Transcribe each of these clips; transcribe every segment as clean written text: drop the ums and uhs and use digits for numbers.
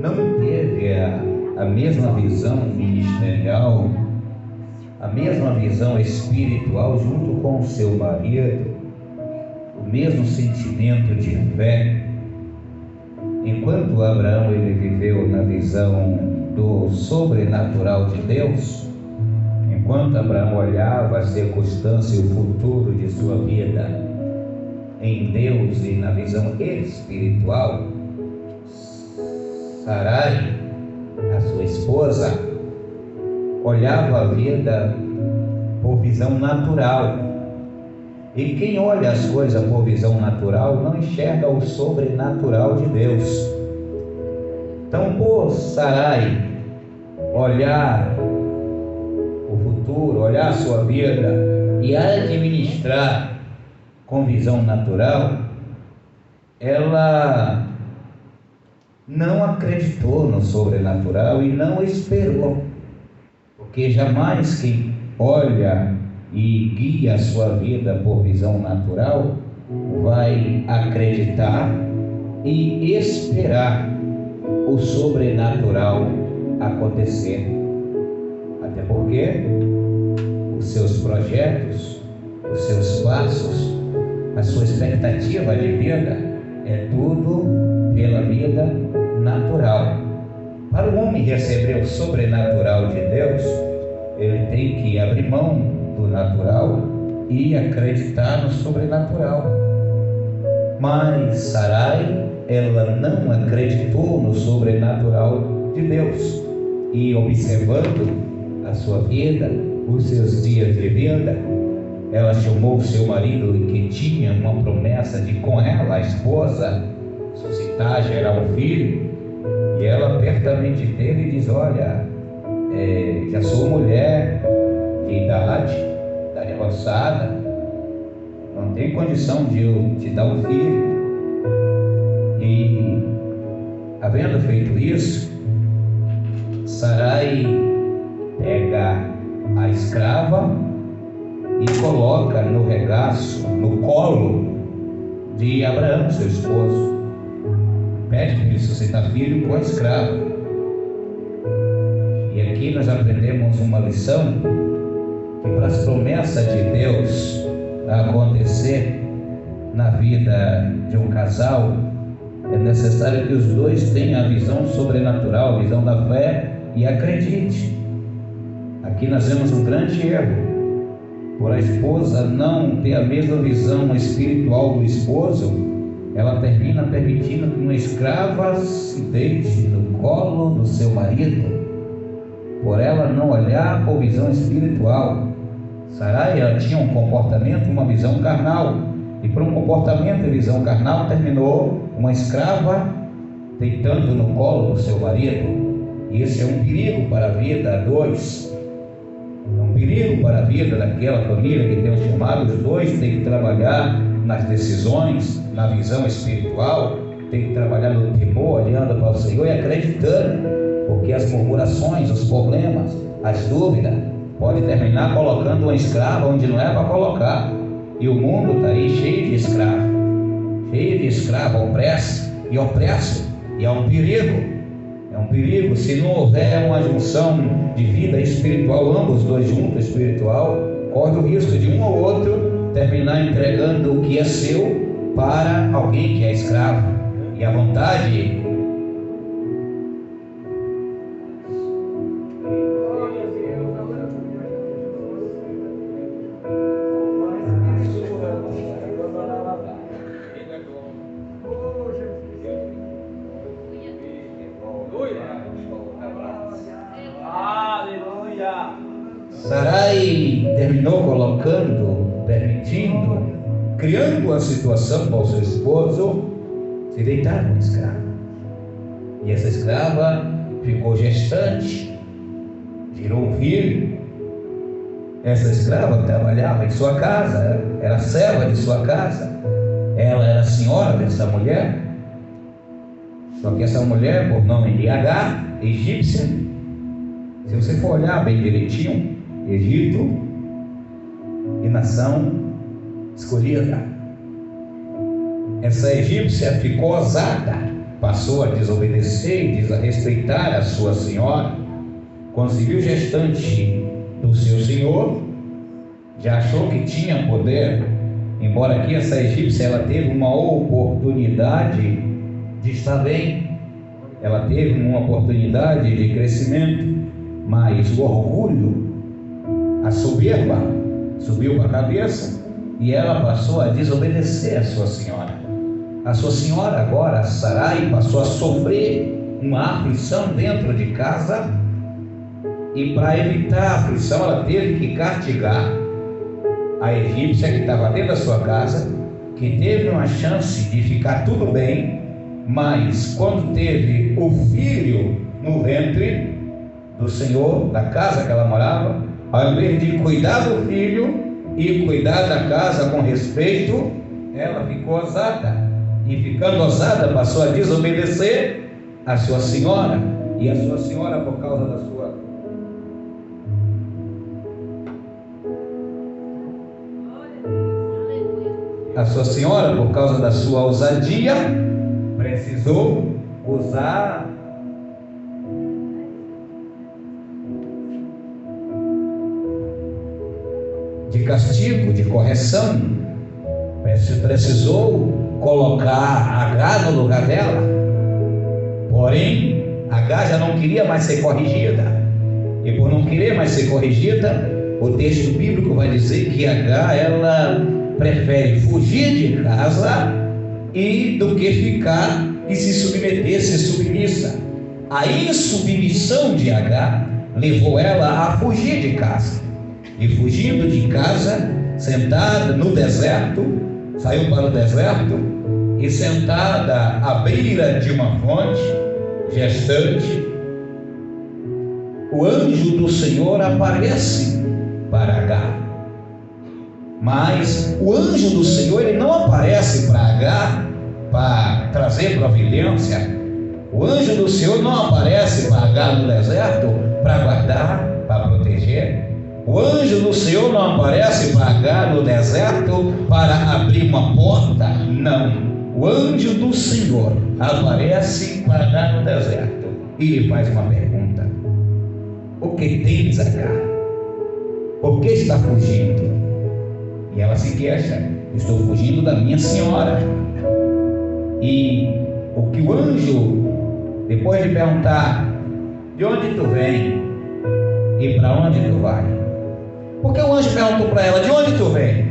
não teve a mesma visão ministerial, a mesma visão espiritual junto com o seu marido, o mesmo sentimento de fé. Enquanto Abraão ele viveu na visão do sobrenatural de Deus, enquanto Abraão olhava a circunstância e o futuro de sua vida em Deus e na visão espiritual, Sarai, a sua esposa, olhava a vida por visão natural. E quem olha as coisas por visão natural não enxerga o sobrenatural de Deus. Então, por Sarai olhar o futuro, olhar a sua vida e administrar com visão natural, ela não acreditou no sobrenatural e não esperou, porque jamais quem olha e guia a sua vida por visão natural vai acreditar e esperar o sobrenatural acontecer. Até porque os seus projetos, os seus passos, a sua expectativa de vida é tudo pela vida natural. Para o homem receber o sobrenatural de Deus, ele tem que abrir mão do natural e acreditar no sobrenatural. Mas Sarai, ela não acreditou no sobrenatural de Deus, e observando a sua vida, os seus dias de vida, ela chamou o seu marido, que tinha uma promessa de com ela, a esposa, suscitar, gerar um filho, e ela apertamente dele diz: olha, já sou mulher de idade avançada, não tenho condição de eu te dar um filho. E havendo feito isso, Sarai pega a escrava e coloca no regaço, no colo de Abraão, seu esposo. Pede para ele suscitar filho com a escrava. E aqui nós aprendemos uma lição, que para as promessas de Deus acontecer na vida de um casal, é necessário que os dois tenham a visão sobrenatural, a visão da fé, e acredite. Aqui nós vemos um grande erro. Por a esposa não ter a mesma visão espiritual do esposo, ela termina permitindo que uma escrava se deite no colo do seu marido, por ela não olhar por visão espiritual. Sarai, ela tinha um comportamento, uma visão carnal, e por um comportamento e visão carnal terminou uma escrava deitando no colo do seu marido. E esse é um perigo para a vida a dois, é um perigo para a vida daquela família que Deus chamado. Os dois têm que trabalhar nas decisões, na visão espiritual, tem que trabalhar no temor, olhando para o Senhor e acreditando, porque as murmurações, os problemas, as dúvidas, pode terminar colocando uma escrava onde não é para colocar. E o mundo está aí cheio de escravo, opresso e opresso, e é um perigo. É um perigo se não houver uma junção de vida espiritual, ambos dois juntos, espiritual, corre o risco de um ou outro terminar entregando o que é seu para alguém que é escravo. E a vontade Sarai terminou colocando, permitindo, criando a situação para o seu esposo se deitar com a escrava. E essa escrava ficou gestante, gerou um filho. Essa escrava trabalhava em sua casa, era serva de sua casa, ela era senhora dessa mulher. Só que essa mulher, por nome de Agar, egípcia, se você for olhar bem direitinho, Egito e nação escolhida. Essa egípcia ficou ousada passou a desobedecer e desrespeitar a sua senhora. Quando se viu gestante do seu senhor, já achou que tinha poder, embora aqui essa egípcia ela teve uma oportunidade de estar bem, ela teve uma oportunidade de crescimento, mas o orgulho, a soberba subiu para a cabeça e ela passou a desobedecer a sua senhora. A sua senhora agora, Sarai, passou a sofrer uma aflição dentro de casa, e para evitar a aflição ela teve que castigar a egípcia que estava dentro da sua casa, que teve uma chance de ficar tudo bem, mas quando teve o filho no ventre do senhor, da casa que ela morava, ao invés de cuidar do filho e cuidar da casa com respeito, ela ficou ousada, e ficando ousada passou a desobedecer a sua senhora, e a sua senhora, por causa da sua ousadia, precisou usar de castigo, de correção. Precisou colocar Agar no lugar dela. Porém, Agar já não queria mais ser corrigida, e por não querer mais ser corrigida, o texto bíblico vai dizer que Agar, ela prefere fugir de casa do que ficar e se submeter, ser submissa. A insubmissão de Agar levou ela a fugir de casa, e fugindo de casa, sentada no deserto, saiu para o deserto, e sentada à beira de uma fonte, gestante, o anjo do Senhor aparece para Agar. Mas o anjo do Senhor, ele não aparece para Agar para trazer providência. O anjo do Senhor não aparece para Agar no deserto para guardar, para proteger. O anjo do Senhor não aparece para Agar no deserto para abrir uma porta. Não. O anjo do Senhor aparece para Agar no deserto e lhe faz uma pergunta: o que tens, Agar? Por que está fugindo? E ela se queixa: estou fugindo da minha senhora. E o que o anjo, depois de perguntar: de onde tu vem e para onde tu vai? Porque o anjo perguntou para ela: de onde tu vem?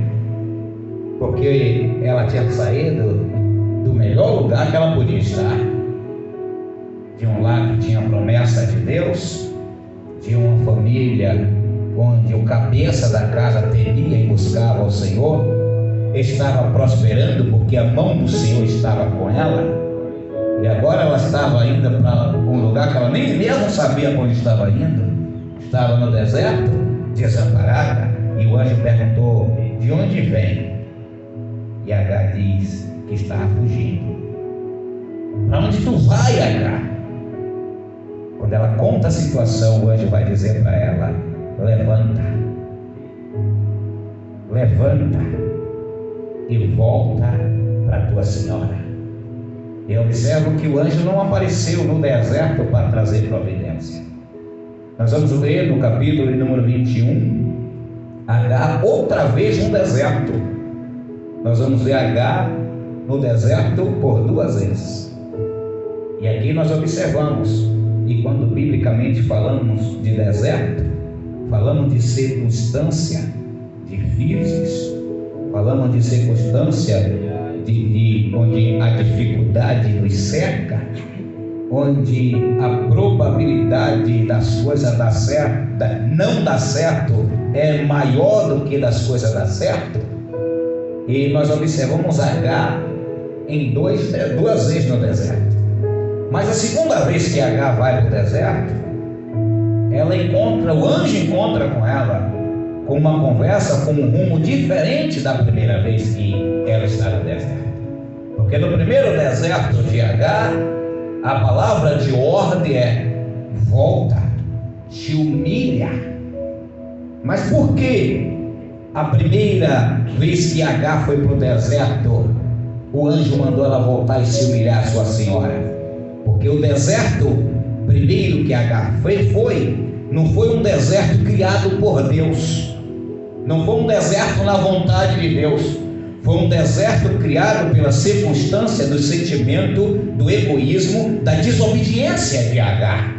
Porque ela tinha saído do melhor lugar que ela podia estar, de um lar que tinha a promessa de Deus, de uma família onde o cabeça da casa temia e buscava o Senhor, estava prosperando porque a mão do Senhor estava com ela, e agora ela estava indo para um lugar que ela nem mesmo sabia onde estava indo, estava no deserto, desamparada, e o anjo perguntou: de onde vem? E Agar diz que estava fugindo. Para onde tu vai, Agar? Quando ela conta a situação, o anjo vai dizer para ela: levanta, levanta e volta para a tua senhora. E eu observo que o anjo não apareceu no deserto para trazer providência. Nós vamos ler no capítulo número 21, Agar outra vez no deserto. Nós vamos ver Agar no deserto por duas vezes. E aqui nós observamos, e quando biblicamente falamos de deserto, falamos de circunstância difíceis, falamos de circunstância onde a dificuldade nos cerca, onde a probabilidade das coisas não dar certo é maior do que das coisas dar certo. E nós observamos Agar em duas vezes no deserto. Mas a segunda vez que Agar vai para o deserto, o anjo encontra com ela com uma conversa com um rumo diferente da primeira vez que ela está no deserto. Porque no primeiro deserto de Agar, a palavra de ordem é: volta, te humilha. Mas por que a primeira vez que Agar foi para o deserto, o anjo mandou ela voltar e se humilhar a sua senhora? Porque o deserto primeiro que Agar não foi um deserto criado por Deus, não foi um deserto na vontade de Deus, foi um deserto criado pela circunstância do sentimento, do egoísmo, da desobediência de Agar.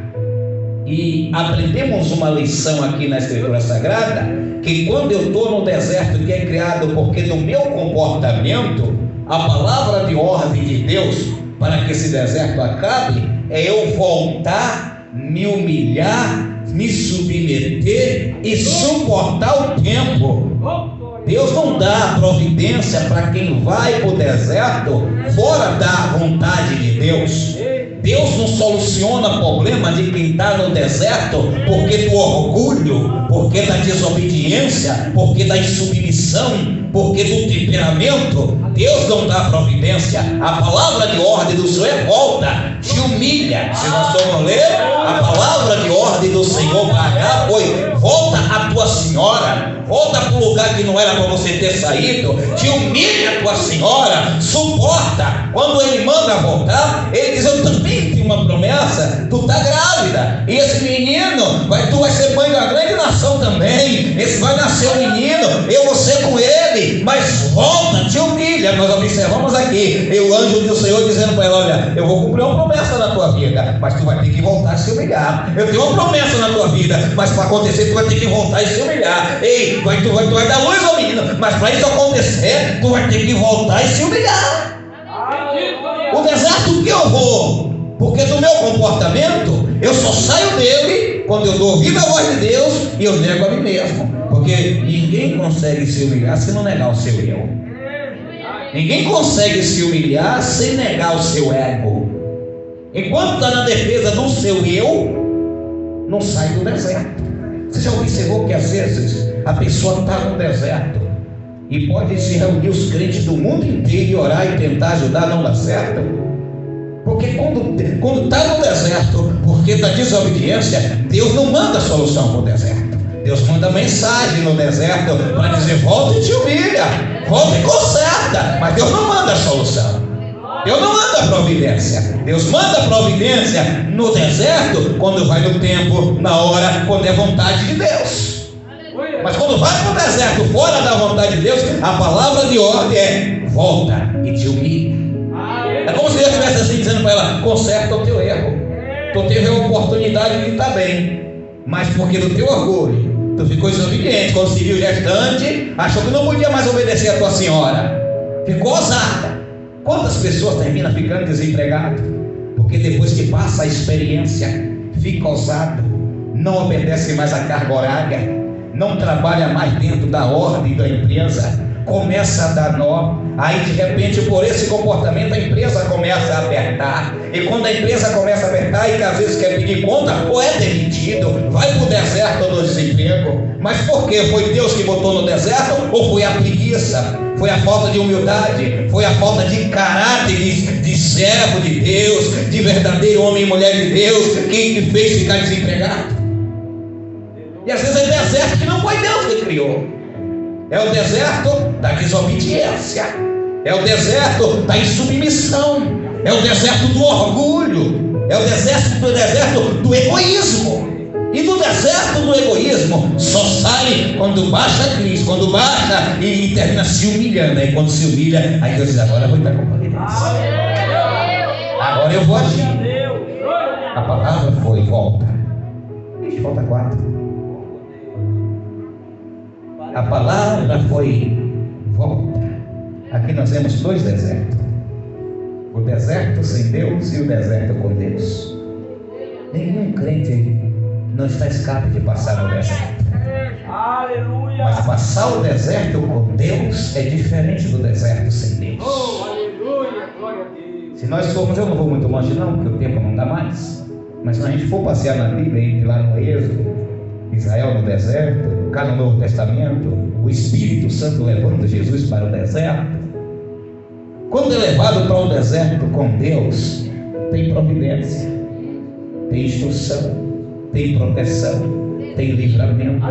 E aprendemos uma lição aqui na Escritura Sagrada, que quando eu estou no deserto que é criado porque do meu comportamento, a palavra de ordem de Deus para que esse deserto acabe é eu voltar, me humilhar, me submeter e suportar o tempo. Deus não dá providência para quem vai para o deserto fora da vontade de Deus. Deus não soluciona problema de quem está no deserto porque do orgulho, porque da desobediência, porque da insubmissão, porque do temperamento. Deus não dá providência. A palavra de ordem do Senhor é volta, te humilha. Se nós formos ler, a palavra de ordem do Senhor para Agar foi: volta a tua senhora, volta para o lugar que não era para você ter saído, te humilha a tua senhora, suporta. Quando ele manda voltar, ele diz: eu também tenho uma promessa, tu está grávida, e esse menino, tu vai ser mãe de uma grande nação também, esse vai nascer um menino, eu vou ser com ele, mas volta, te humilha. Nós observamos aqui, o anjo do Senhor dizendo para ela: olha, eu vou cumprir uma promessa na tua vida, mas tu vai ter que voltar e se humilhar. Eu tenho uma promessa na tua vida, mas para acontecer tu vai ter que voltar e se humilhar. Ei, tu vai dar luz ao menino, mas para isso acontecer tu vai ter que voltar e se humilhar. O deserto que eu vou, porque do meu comportamento eu só saio dele quando eu dou ouvido à voz de Deus e eu nego a mim mesmo. Porque ninguém consegue se humilhar se não negar o seu eu. Ninguém consegue se humilhar sem negar o seu ego. Enquanto está na defesa do seu eu, não sai do deserto. Você já observou que às vezes a pessoa está no deserto e pode se reunir os crentes do mundo inteiro e orar e tentar ajudar, não dá certo? Porque quando está no deserto, porque da desobediência, Deus não manda solução para o deserto. Deus manda mensagem no deserto para dizer: volta e te humilha, volta e conserta. Mas Deus não manda solução. Deus não manda providência. Deus manda providência no deserto quando vai no tempo, na hora, quando é vontade de Deus. Mas quando vai para o deserto fora da vontade de Deus, a palavra de ordem é: volta e te humilha. É como se Deus estivesse assim dizendo para ela: conserta o teu erro. Tu teve a oportunidade de estar bem, mas porque do teu orgulho tu ficou desobediente. Quando se viu gestante, achou que não podia mais obedecer a tua senhora, ficou ousada. Quantas pessoas terminam ficando desempregado? Porque depois que passa a experiência, fica ousado, não obedece mais a carga horária, não trabalha mais dentro da ordem da empresa, começa a dar nó. Aí de repente, por esse comportamento, a empresa começa a apertar. E quando a empresa começa a apertar, e que às vezes quer pedir conta, ou é demitido, vai para o deserto do desemprego. Mas por quê? Foi Deus que botou no deserto? Ou foi a preguiça? Foi a falta de humildade? Foi a falta de caráter de servo de Deus, de verdadeiro homem e mulher de Deus, que fez ficar desempregado? E às vezes é deserto que não foi Deus que criou. É o deserto da desobediência, é o deserto da insubmissão, é o deserto do orgulho, é o deserto do egoísmo. E do deserto do egoísmo só sai quando baixa a crise, quando baixa e termina se humilhando. Aí quando se humilha, aí Deus diz: agora eu vou estar com providência, agora eu vou agir. A palavra foi: volta. Ixi, falta 4. A palavra foi: volta. Aqui nós temos 2 desertos: o deserto sem Deus e o deserto com Deus. Nenhum crente não está escape de passar no deserto. Aleluia. Mas passar o deserto com Deus é diferente do deserto sem Deus. Oh, aleluia. Glória a Deus. Se nós formos, eu não vou muito longe não, porque o tempo não dá mais, mas se a gente for passear na Bíblia, ir lá no Êxodo, Israel no deserto, cá no Novo Testamento, o Espírito Santo levando Jesus para o deserto. Quando é levado para o deserto com Deus, tem providência, tem instrução, tem proteção, tem livramento.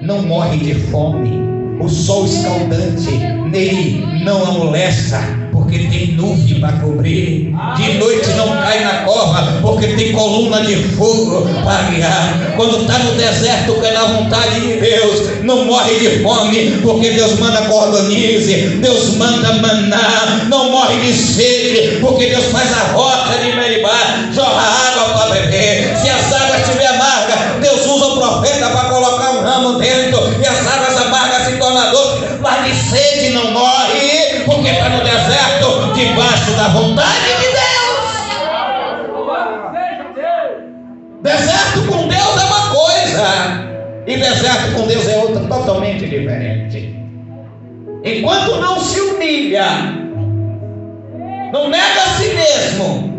Não morre de fome, o sol escaldante nele não amolesta, porque porque tem nuvem para cobrir. De noite não cai na cova, porque tem coluna de fogo para guiar. Quando está no deserto, cai na vontade de Deus, não morre de fome, porque Deus manda cordonize, Deus manda maná, não morre de sede, porque Deus faz a rocha de Meribá, jorra água para beber. Se as águas estiverem amargas, Deus usa o profeta para colocar um ramo dentro, e as águas amargas se tornam doces, mas de sede não morre, porque está no deserto, debaixo da vontade de Deus. Deserto com Deus é uma coisa, e deserto com Deus é outra totalmente diferente. Enquanto não se humilha, não nega a si mesmo,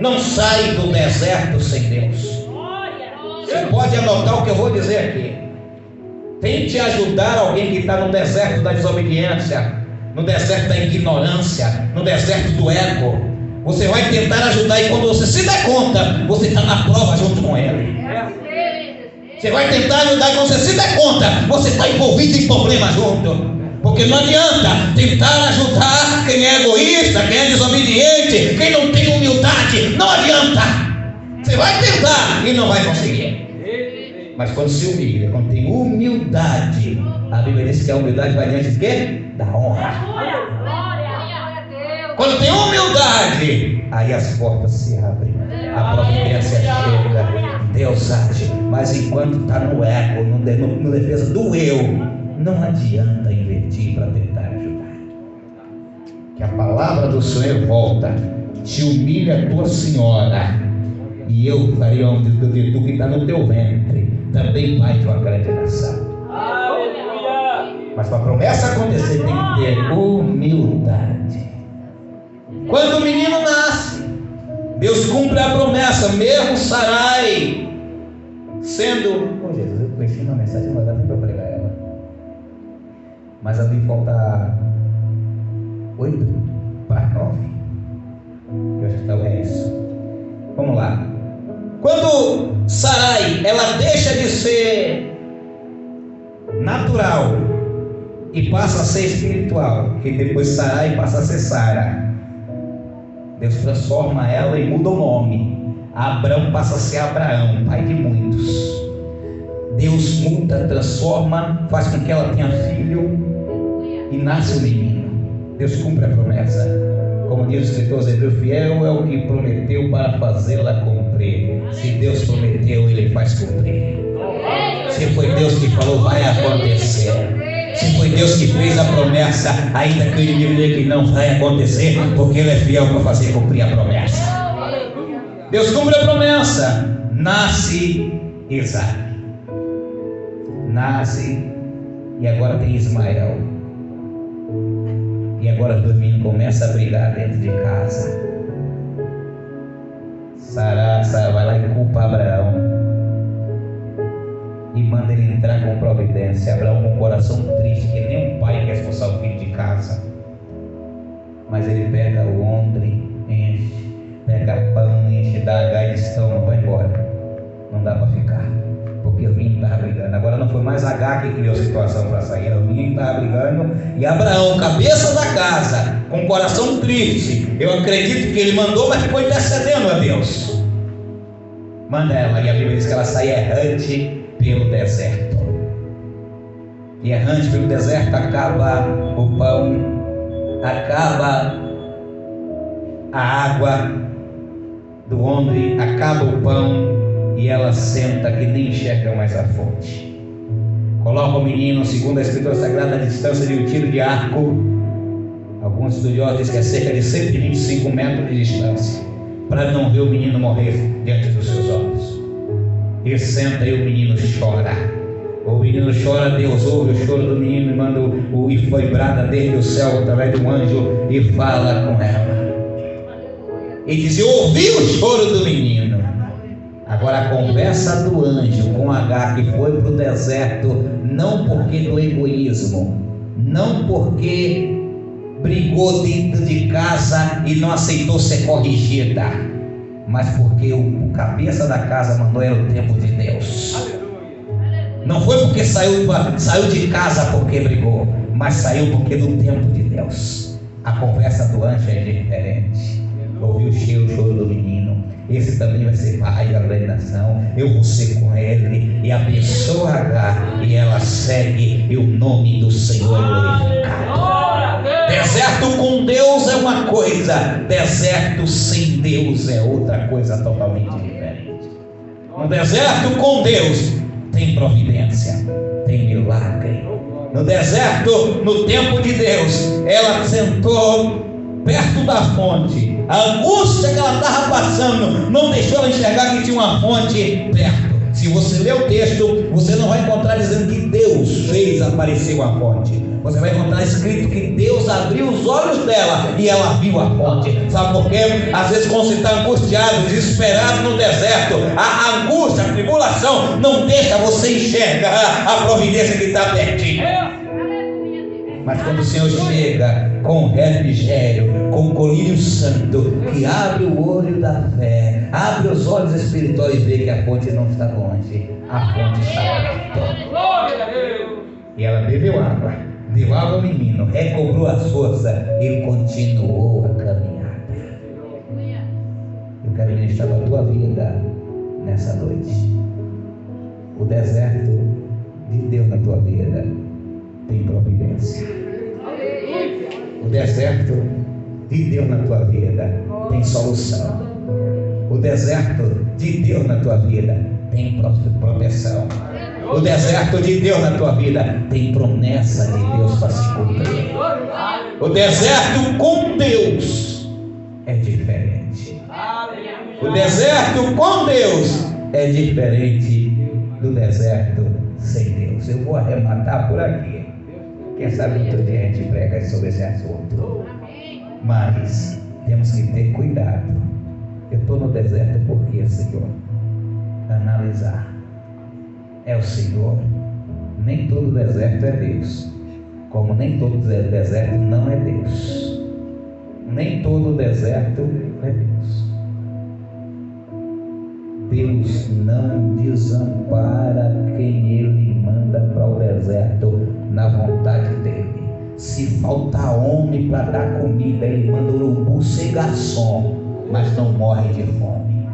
não sai do deserto sem Deus. Você pode anotar o que eu vou dizer aqui. Tente ajudar alguém que está no deserto da desobediência, no deserto da ignorância, no deserto do ego. Você vai tentar ajudar, e quando você se der conta, você está na prova junto com ele. Você vai tentar ajudar, e quando você se der conta, você está envolvido em problema junto. Porque não adianta tentar ajudar quem é egoísta, quem é desobediente, quem não tem humildade. Não adianta. Você vai tentar e não vai conseguir. Mas quando se humilha, quando tem humildade, a Bíblia diz que a humildade vai diante de quê? Da honra. Quando tem humildade, aí as portas se abrem, a providência chega, Deus age. Mas enquanto está no ego, no defesa do eu, não adianta invertir para tentar ajudar. Que a palavra do Senhor volta: te humilha a tua senhora, e eu farei onde tu que está no teu ventre, também pai de uma grande nação. Mas para a promessa acontecer, tem que ter humildade. Quando o menino nasce, Deus cumpre a promessa, mesmo Sarai sendo... Oh Jesus, eu conheci uma mensagem, mas dá para eu pregar ela. Mas ali falta 8 para 9. Eu acho que talvez é isso. Vamos lá. Quando Sarai, ela deixa de ser natural e passa a ser espiritual, que depois Sarai passa a ser Sara, Deus transforma ela e muda o nome. Abrão passa a ser Abraão, pai de muitos. Deus muda, transforma, faz com que ela tenha filho e nasce o menino. Deus cumpre a promessa. Como diz o escritor Hebreu, fiel é o que prometeu para fazê-la cumprir. Se Deus prometeu, Ele faz cumprir. Se foi Deus que falou, vai acontecer. Se foi Deus que fez a promessa, ainda que o inimigo diga que não vai acontecer, porque Ele é fiel para fazer cumprir a promessa. Deus cumpre a promessa. Nasce Isaac. Nasce, e agora tem Ismael. E agora os dois meninos começam a brigar dentro de casa. Sara vai lá e culpa Abraão e manda ele entrar com providência. Abraão com o coração triste, que nem um pai quer expulsar o filho de casa. Mas ele pega o odre, enche, pega pão, enche, dá a e diz: toma, vai embora. Não dá para ficar, porque o menino estava brigando. Agora não foi mais H que criou a situação para sair, o menino estava brigando. E Abraão, cabeça da casa, com o coração triste, eu acredito que ele mandou, mas ficou intercedendo a Deus. Manda ela, e a Bíblia diz que ela sai errante pelo deserto. E errante pelo deserto, acaba o pão, acaba a água do odre, acaba o pão, e ela senta que nem enxerga mais a fonte. Coloca o menino, segundo a Escritura Sagrada, a distância de um tiro de arco. Alguns estudiosos dizem que é cerca de 125 metros de distância, para não ver o menino morrer diante dos seus olhos. Ele senta e o menino chora. O menino chora, Deus ouve o choro do menino e manda e foi brada desde o céu através de um anjo e fala com ela. E diz: eu ouvi o choro do menino. Agora a conversa do anjo com H, que foi para o deserto, não porque do egoísmo, não porque brigou dentro de casa e não aceitou ser corrigida, mas porque o cabeça da casa mandou, era o tempo de Deus. Não foi porque saiu de casa porque brigou, mas saiu porque do tempo de Deus. A conversa do anjo é diferente. Ouviu o choro do menino. Esse também vai ser pai da nação. Eu vou ser com ele. E abençoa Agar. E ela segue. E o nome do Senhor é glorificado. Deserto com Deus é uma coisa. Deserto sem Deus é outra coisa totalmente diferente. No deserto com Deus tem providência, tem milagre. No deserto, no tempo de Deus, ela sentou perto da fonte. A angústia que ela estava passando não deixou ela enxergar que tinha uma fonte perto. Se você ler o texto, você não vai encontrar dizendo que Deus fez aparecer uma fonte. Você vai encontrar escrito que Deus abriu os olhos dela e ela viu a fonte. Sabe por quê? Às vezes quando você está angustiado, desesperado no deserto, a angústia, a tribulação não deixa você enxergar a providência que está pertinho. Mas quando o Senhor chega com refrigério, com colírio santo, que abre o olho da fé, abre os olhos espirituais e vê que a fonte não está longe, a fonte está perto. E ela bebeu água, deu água ao menino, recobrou a força e continuou a caminhada. Eu quero ministrar a tua vida nessa noite. O deserto de Deus na tua vida tem providência. O deserto de Deus na tua vida tem solução. O deserto de Deus na tua vida tem proteção. O deserto de Deus na tua vida tem promessa de Deus para se cumprir. O deserto com Deus é diferente. O deserto com Deus é diferente do deserto sem Deus. Eu vou arrematar por aqui. Quem sabe outro dia a gente prega sobre esse assunto. Mas temos que ter cuidado. Eu estou no deserto por quê, Senhor? Analisar. É o Senhor. Nem todo deserto é Deus. Como nem todo deserto não é Deus. Nem todo deserto é Deus. Deus não desampara quem Ele manda para o deserto na vontade dEle. Se faltar homem para dar comida, Ele manda o urubu ser garçom, mas não morre de fome.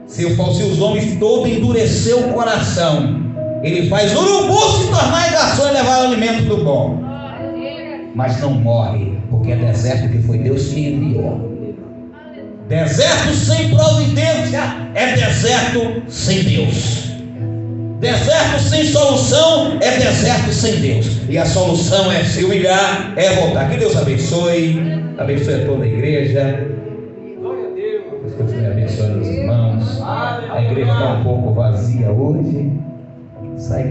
Se os homens todos endurecer o coração, Ele faz o urubu se tornar garçom e levar o alimento do bom, mas não morre, porque é deserto que foi Deus que enviou. Deserto sem providência é deserto sem Deus. Deserto sem solução é deserto sem Deus. E a solução é se humilhar, é voltar. Que Deus abençoe a toda a igreja. Deus continue abençoando os irmãos. A igreja está um pouco vazia hoje. Sai